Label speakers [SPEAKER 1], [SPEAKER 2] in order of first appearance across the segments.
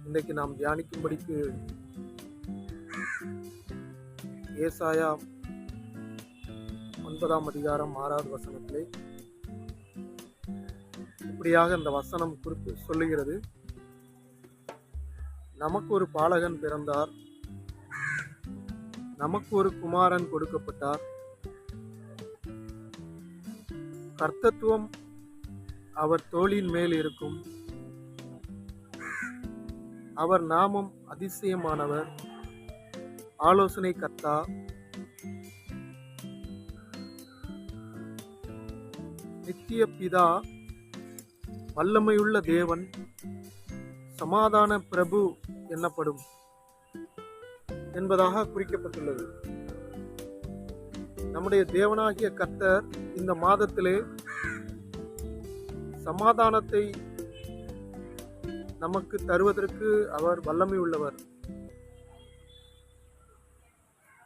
[SPEAKER 1] இன்றைக்கு நாம் தியானிக்கும்படிக்கு ஏசாயா 9ஆம் அதிகாரம் 6வது வசனத்திலே இப்படியாக இந்த வசனம் குறித்து சொல்லுகிறது. நமக்கு ஒரு பாலகன் பிறந்தார், நமக்கு ஒரு குமாரன் கொடுக்கப்பட்டார், கர்த்தத்துவம் அவர் தோளின் மேல் இருக்கும், அவர் நாமம் அதிசயமானவர், ஆலோசனை கர்த்தா, நித்திய பிதா, வல்லமையுள்ள தேவன், சமாதான பிரபு என்னப்படும் என்பதாக குறிக்கப்பட்டுள்ளது. நம்முடைய தேவனாகிய கர்த்தர் இந்த மாதத்திலே சமாதானத்தை நமக்கு தருவதற்கு அவர் வல்லமை உள்ளவர்.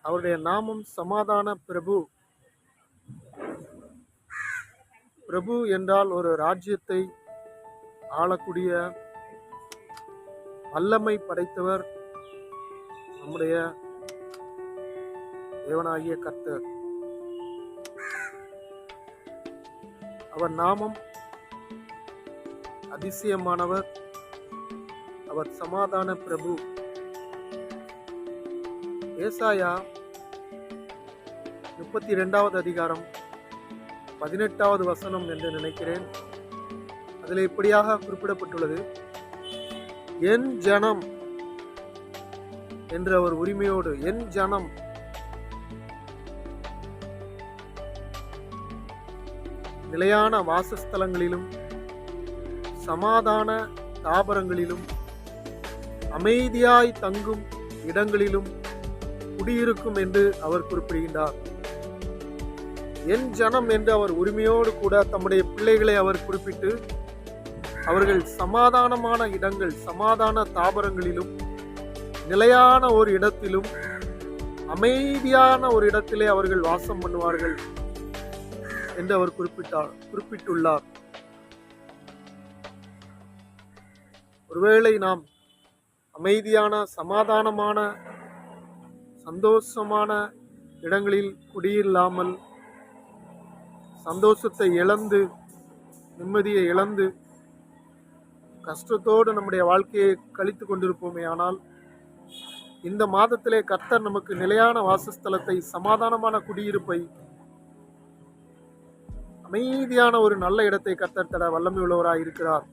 [SPEAKER 1] அவருடைய நாமம் சமாதான பிரபு. பிரபு என்றால் ஒரு ராஜ்யத்தை ஆளக்கூடிய வல்லமை படைத்தவர் நம்முடைய தேவனாகிய கர்த்தர். அவர் நாமம் அதிசயமானவர், அவர் சமாதான பிரபு. ஏசாயா 32வது அதிகாரம் 18வது வசனம் என்று நினைக்கிறேன். அதில் இப்படியாக குறிப்பிடப்பட்டுள்ளது, என் ஜனம் என்ற அவர் உரிமையோடு, என் ஜனம் நிலையான வாசஸ்தலங்களிலும் சமாதான தாபரங்களிலும் அமைதியாய் தங்கும் இடங்களிலும் குடியிருக்கும் என்று அவர் குறிப்பிடுகின்றார். என் ஜனம் என்று அவர் உரிமையோடு கூட தம்முடைய பிள்ளைகளை அவர் குறிப்பிட்டு, அவர்கள் சமாதானமான இடங்கள், சமாதான தாபரங்களிலும் நிலையான ஒரு இடத்திலும் அமைதியான ஒரு இடத்திலே அவர்கள் வாசம் பண்ணுவார்கள் என்று அவர் குறிப்பிட்டுள்ளார். ஒருவேளை நாம் அமைதியான, சமாதானமான, சந்தோஷமான இடங்களில் குடியில்லாமல் சந்தோஷத்தை இழந்து, நிம்மதியை இழந்து, கஷ்டத்தோடு நம்முடைய வாழ்க்கையை கழித்து கொண்டிருப்போமே. ஆனால் இந்த மாதத்திலே கர்த்தர் நமக்கு நிலையான வாசஸ்தலத்தை, சமாதானமான குடியிருப்பை, அமைதியான ஒரு நல்ல இடத்தை கர்த்தர் தர வல்லமை உள்ளவராய் இருக்கிறார்.